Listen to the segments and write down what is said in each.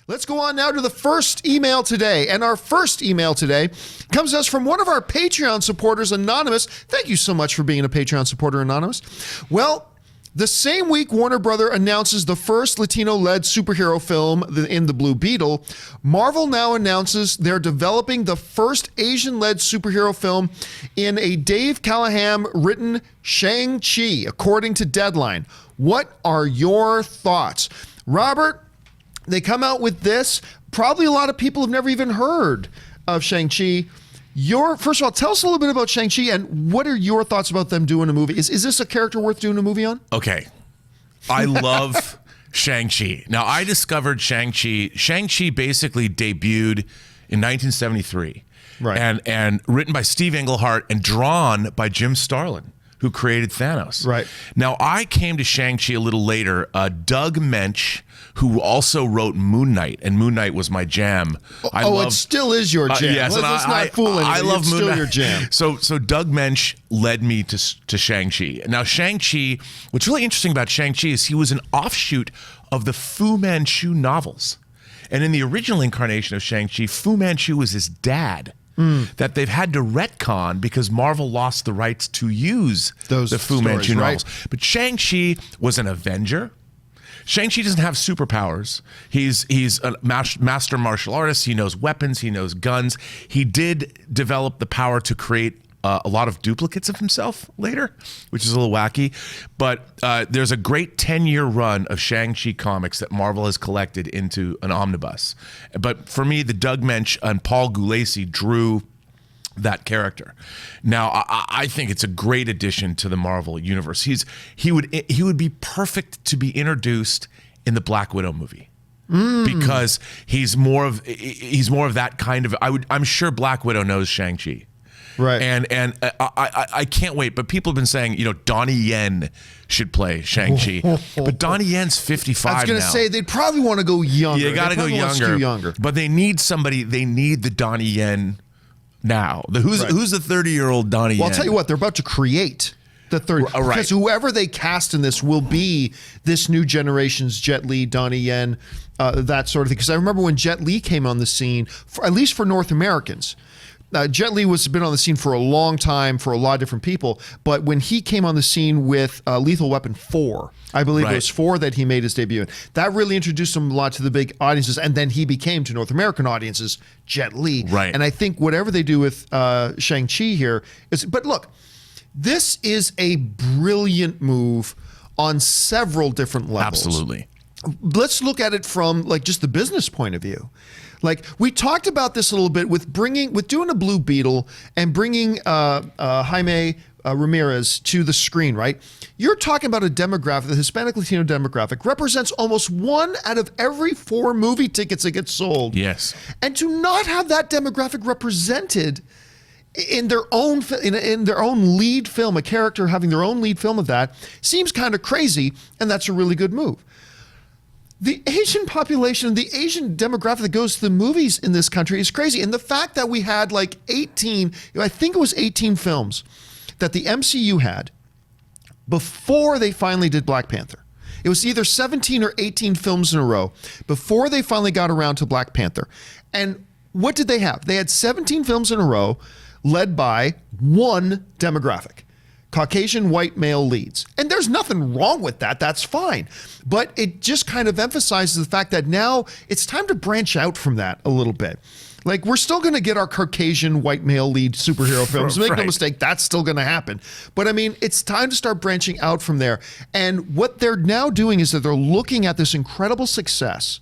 Let's go on now to the first email today. And our first email today comes to us from one of our Patreon supporters, Anonymous. Thank you so much for being a Patreon supporter, Anonymous. Well, the same week Warner Brother announces the first Latino-led superhero film in The Blue Beetle, Marvel now announces they're developing the first Asian-led superhero film in a Dave Callahan-written Shang Chi, according to Deadline. What are your thoughts? Robert, they come out with this. Probably a lot of people have never even heard of Shang Chi. First of all, tell us a little bit about Shang Chi and what are your thoughts about them doing a movie? Is this a character worth doing a movie on? Okay. I love Shang Chi. Now, I discovered Shang Chi. Shang Chi basically debuted in 1973. Right. And written by Steve Englehart and drawn by Jim Starlin, who created Thanos. Right. Now, I came to Shang-Chi a little later. Doug Mensch, who also wrote Moon Knight, and Moon Knight was my jam. It still is your jam. Yes, let's not fool anyone. I love it's Moon still Knight. Your jam. So Doug Mensch led me to Shang-Chi. Now, Shang-Chi, what's really interesting about Shang-Chi is he was an offshoot of the Fu Manchu novels. And in the original incarnation of Shang-Chi, Fu Manchu was his dad. That they've had to retcon because Marvel lost the rights to use the Fu Manchu novels. Right? But Shang-Chi was an Avenger. Shang-Chi doesn't have superpowers. He's a master martial artist. He knows weapons. He knows guns. He did develop the power to create a lot of duplicates of himself later, which is a little wacky. But there's a great 10-year run of Shang-Chi comics that Marvel has collected into an omnibus. But for me, the Doug Mensch and Paul Gulacy drew that character. Now, I think it's a great addition to the Marvel universe. He would be perfect to be introduced in the Black Widow movie. Because he's more of that kind of. I'm sure Black Widow knows Shang-Chi. Right. And I can't wait. But people have been saying, Donnie Yen should play Shang-Chi. But Donnie Yen's 55 now. I was going to say, they'd probably want to go younger. Yeah, they got to go younger. But they need somebody. They need the Donnie Yen now. Who's the 30-year-old Donnie Yen? Well, I'll tell you what. They're about to create the third. Right. Because whoever they cast in this will be this new generation's Jet Li, Donnie Yen, that sort of thing. Because I remember when Jet Li came on the scene, at least for North Americans, Jet Li has been on the scene for a long time for a lot of different people, but when he came on the scene with Lethal Weapon 4, I believe it was 4 that he made his debut in, that really introduced him a lot to the big audiences, and then he became to North American audiences Jet Li. Right. And I think whatever they do with Shang-Chi here is, but look, this is a brilliant move on several different levels. Absolutely. Let's look at it from just the business point of view. Like we talked about this a little bit with doing a Blue Beetle and bringing Jaime Ramirez to the screen, right? You're talking about a demographic, the Hispanic Latino demographic represents almost 1 out of every 4 movie tickets that get sold. Yes. And to not have that demographic represented in their own lead film, a character having their own lead film of that seems kind of crazy, and that's a really good move. The Asian population, the Asian demographic that goes to the movies in this country is crazy. And the fact that we had 18, I think it was 18 films that the MCU had before they finally did Black Panther. It was either 17 or 18 films in a row before they finally got around to Black Panther. And what did they have? They had 17 films in a row led by one demographic. Caucasian white male leads. And there's nothing wrong with that. That's fine. But it just kind of emphasizes the fact that now it's time to branch out from that a little bit. We're still going to get our Caucasian white male lead superhero films. Make no mistake, that's still going to happen. But I mean, it's time to start branching out from there. And what they're now doing is that they're looking at this incredible success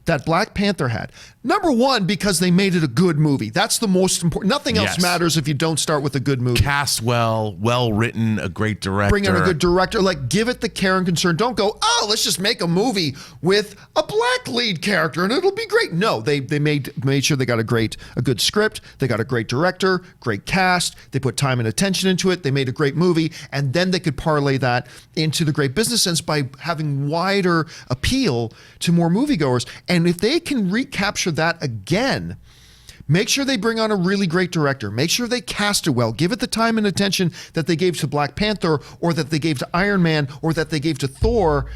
that Black Panther had. Number one, because they made it a good movie. That's the most important. Nothing else matters if you don't start with a good movie. Cast well written, a great director. Bring in a good director. Give it the care and concern. Don't go, let's just make a movie with a black lead character and it'll be great. No, they made sure they got a good script. They got a great director, great cast. They put time and attention into it. They made a great movie, and then they could parlay that into the great business sense by having wider appeal to more moviegoers. And if they can recapture that again, make sure they bring on a really great director. Make sure they cast it well. Give it the time and attention that they gave to Black Panther, or that they gave to Iron Man, or that they gave to Thor.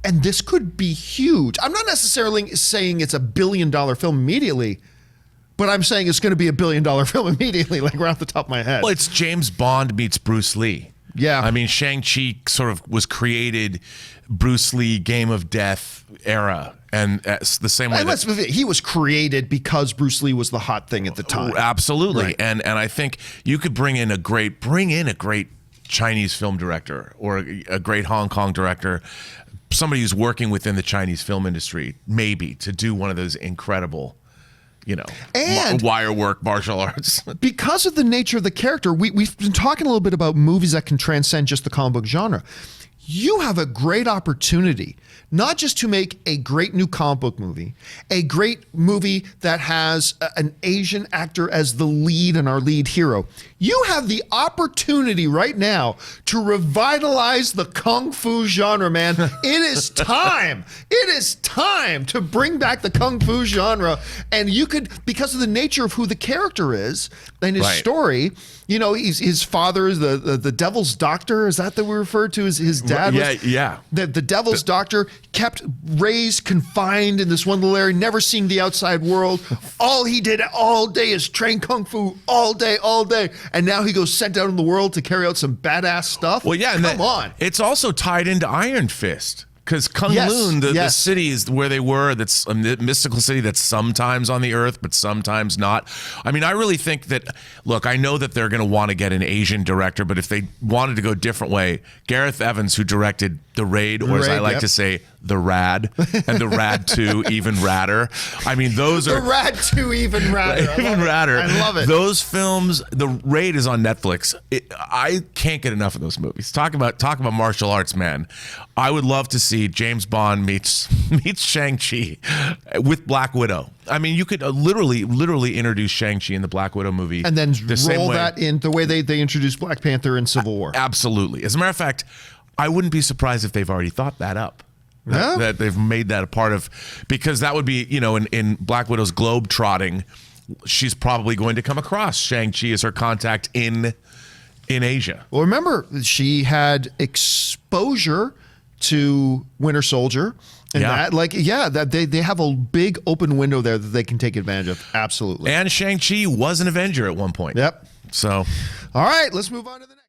And this could be huge. I'm not necessarily saying it's $1 billion film immediately, but I'm saying it's going to be $1 billion film immediately, like right off the top of my head. Well, it's James Bond meets Bruce Lee. Yeah. I mean, Shang-Chi sort of was created Bruce Lee Game of Death era. And it's the same way And he was created because Bruce Lee was the hot thing at the time. Absolutely. Right. And I think you could bring in a great Chinese film director or a great Hong Kong director, somebody who's working within the Chinese film industry, maybe, to do one of those incredible, and wire work martial arts. Because of the nature of the character, we've been talking a little bit about movies that can transcend just the comic book genre. You have a great opportunity not just to make a great new comic book movie, a great movie that has an Asian actor as the lead and our lead hero. You have the opportunity right now to revitalize the Kung Fu genre, man. It is time. It is time to bring back the Kung Fu genre. And you could, because of the nature of who the character is and his story, his father is the devil's doctor. Is that we referred to as his dad? Yeah. The devil's doctor, kept raised, confined in this one little area, never seeing the outside world. All he did all day is train Kung Fu all day. And now he goes sent out in the world to carry out some badass stuff. Well, yeah. Come on. It's also tied into Iron Fist. Because Kunlun, the city is where they were, that's a mystical city that's sometimes on the earth, but sometimes not. I mean, I really think that, look, I know that they're going to want to get an Asian director, but if they wanted to go a different way, Gareth Evans, who directed The Raid, or as I like to say, The Rad, and The Rad 2, Even Radder. I mean, those are... The Rad 2, Even Radder. Even Radder. I love it. Those films, The Raid is on Netflix. I can't get enough of those movies. Talk about martial arts, man. I would love to see James Bond meets Shang-Chi with Black Widow. I mean, you could literally introduce Shang-Chi in the Black Widow movie. And then roll that in the way they introduced Black Panther in Civil War. Absolutely. As a matter of fact, I wouldn't be surprised if they've already thought that up. That they've made that a part of, because that would be, in Black Widow's globe trotting, she's probably going to come across Shang-Chi as her contact in Asia. Well, remember, she had exposure to Winter Soldier. And they have a big open window there that they can take advantage of. Absolutely. And Shang-Chi was an Avenger at one point. Yep. So. All right, let's move on to the next.